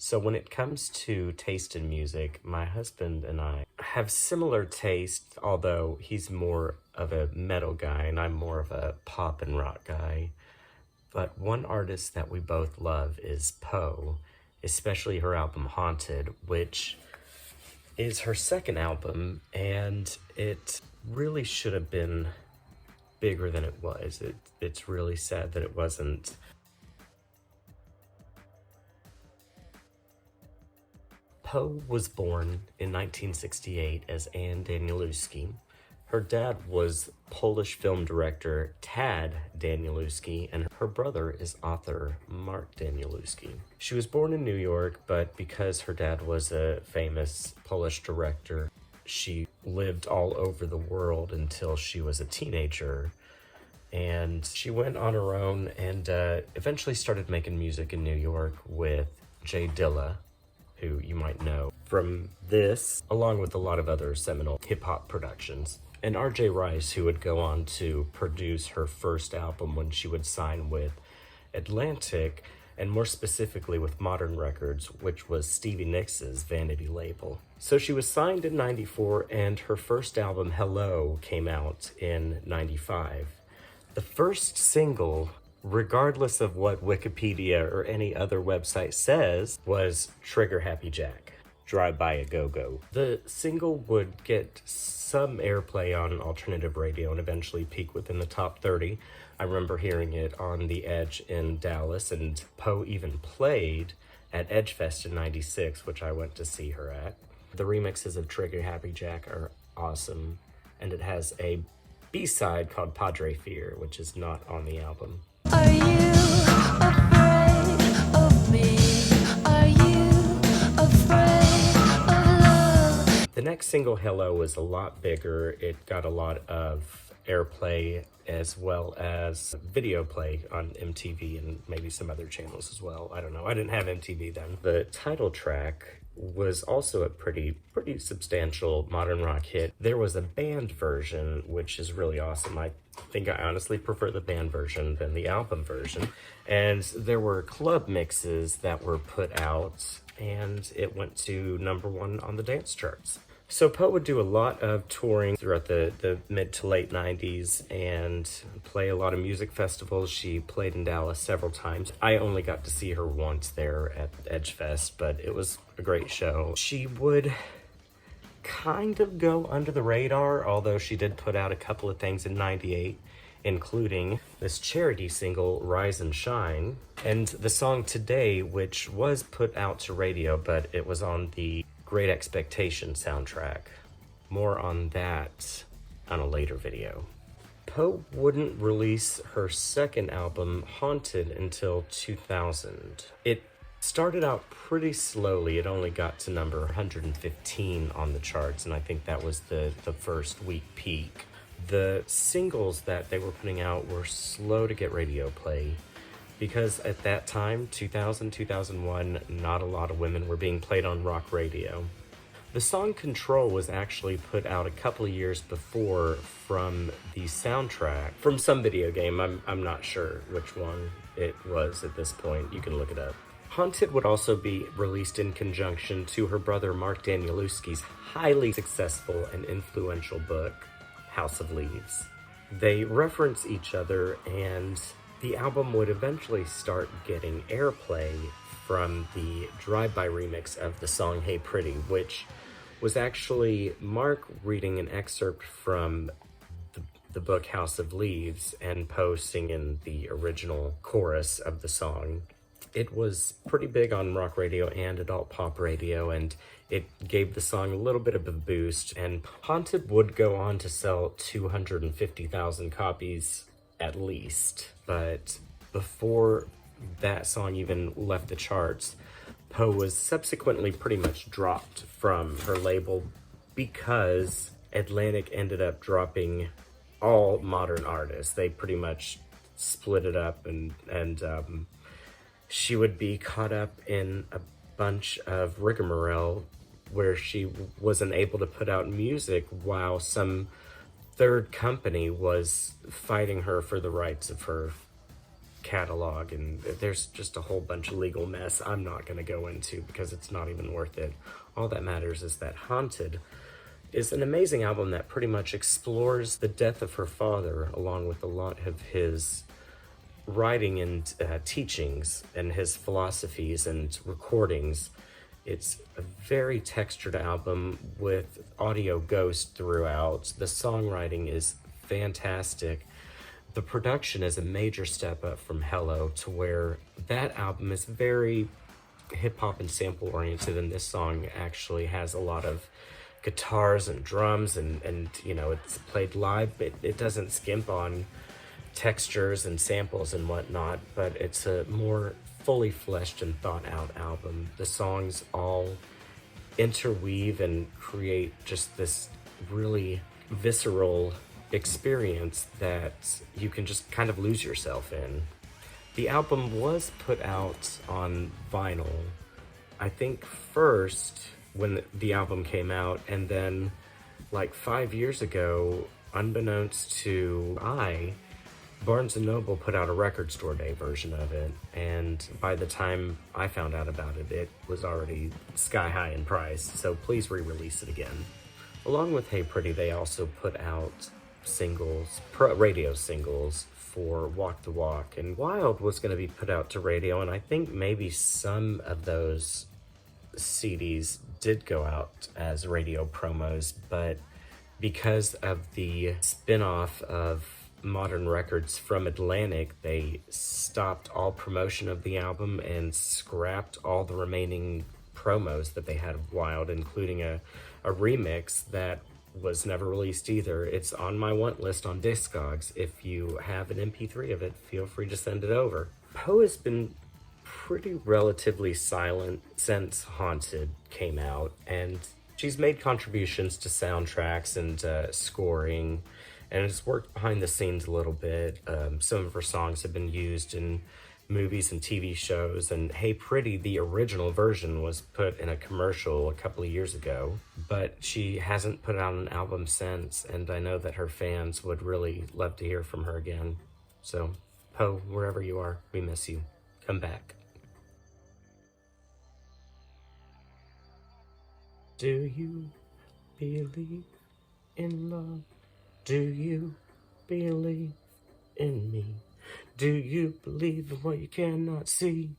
So when it comes to taste in music, my husband and I have similar taste, although he's more of a metal guy and I'm more of a pop and rock guy. But one artist that we both love is Poe, especially her album Haunted, which is her second album, and it really should have been bigger than it was. It's really sad that it wasn't. Poe was born in 1968 as Anne Danielewski. Her dad was Polish film director Tad Danielewski, and her brother is author Mark Danielewski. She was born in New York, but because her dad was a famous Polish director, she lived all over the world until she was a teenager. And she went on her own and eventually started making music in New York with Jay Dilla, who you might know from this, along with a lot of other seminal hip-hop productions. And R.J. Rice, who would go on to produce her first album when she would sign with Atlantic, and more specifically with Modern Records, which was Stevie Nicks' vanity label. So she was signed in 94, and her first album, Hello, came out in 95. The first single, regardless of what Wikipedia or any other website says, was Trigger Happy Jack, Drive By a Go-Go. The single would get some airplay on alternative radio and eventually peak within the top 30. I remember hearing it on The Edge in Dallas, and Poe even played at Edgefest in 96, which I went to see her at. The remixes of Trigger Happy Jack are awesome, and it has a B-side called Padre Fear, which is not on the album. Are you afraid of me? Are you afraid of love? The next single, Hello, was a lot bigger. It got a lot of airplay as well as video play on MTV and maybe some other channels as well. I don't know. I didn't have MTV then. The title track was also a pretty substantial modern rock hit. There was a band version, which is really awesome. I think I honestly prefer the band version than the album version. And there were club mixes that were put out, and it went to #1 on the dance charts. So Poe would do a lot of touring throughout the mid to late 90s and play a lot of music festivals. She played in Dallas several times. I only got to see her once there at Edgefest, but it was a great show. She would kind of go under the radar, although she did put out a couple of things in 98, including this charity single, Rise and Shine, and the song Today, which was put out to radio, but it was on the Great Expectation soundtrack. More on that on a later video. Poe wouldn't release her second album, Haunted, until 2000. It started out pretty slowly. It only got to number 115 on the charts, and I think that was the first week peak. The singles that they were putting out were slow to get radio play, because at that time, 2000, 2001, not a lot of women were being played on rock radio. The song Control was actually put out a couple of years before from the soundtrack, from some video game. I'm not sure which one it was at this point. You can look it up. Haunted would also be released in conjunction to her brother Mark Danielewski's highly successful and influential book, House of Leaves. They reference each other, and the album would eventually start getting airplay from the drive-by remix of the song Hey Pretty, which was actually Mark reading an excerpt from the book House of Leaves and Poe singing the original chorus of the song. It was pretty big on rock radio and adult pop radio, and it gave the song a little bit of a boost, and Haunted would go on to sell 250,000 copies at least. But before that song even left the charts, Poe was subsequently pretty much dropped from her label because Atlantic ended up dropping all modern artists. They pretty much split it up, and she would be caught up in a bunch of rigmarole where she wasn't able to put out music while some third company was fighting her for the rights of her catalog, and there's just a whole bunch of legal mess I'm not going to go into because it's not even worth it. All that matters is that Haunted is an amazing album that pretty much explores the death of her father along with a lot of his writing and teachings and his philosophies and recordings. It's a very textured album with audio ghost throughout. The songwriting is fantastic. The production is a major step up from Hello, to where that album is very hip-hop and sample oriented, and this song actually has a lot of guitars and drums, and you know, it's played live, but it doesn't skimp on textures and samples and whatnot, but it's a more fully fleshed and thought out album. The songs all interweave and create just this really visceral experience that you can just kind of lose yourself in. The album was put out on vinyl, I think first when the album came out, and then like 5 years ago, unbeknownst to Barnes & Noble put out a record store day version of it, and by the time I found out about it, it was already sky high in price, so please re-release it again. Along with Hey Pretty, they also put out singles, radio singles for Walk the Walk, and Wild was going to be put out to radio, and I think maybe some of those CDs did go out as radio promos, but because of the spin-off of Modern Records from Atlantic, they stopped all promotion of the album and scrapped all the remaining promos that they had of Wild, including a remix that was never released either. It's on my want list on Discogs. If you have an MP3 of it, feel free to send it over. Poe has been pretty relatively silent since Haunted came out, and she's made contributions to soundtracks and scoring, and has worked behind the scenes a little bit. Some of her songs have been used in movies and TV shows, and Hey Pretty, the original version, was put in a commercial a couple of years ago, but she hasn't put out an album since, and I know that her fans would really love to hear from her again. So, Poe, wherever you are, we miss you. Come back. Do you believe in love? Do you believe in me? Do you believe in what you cannot see?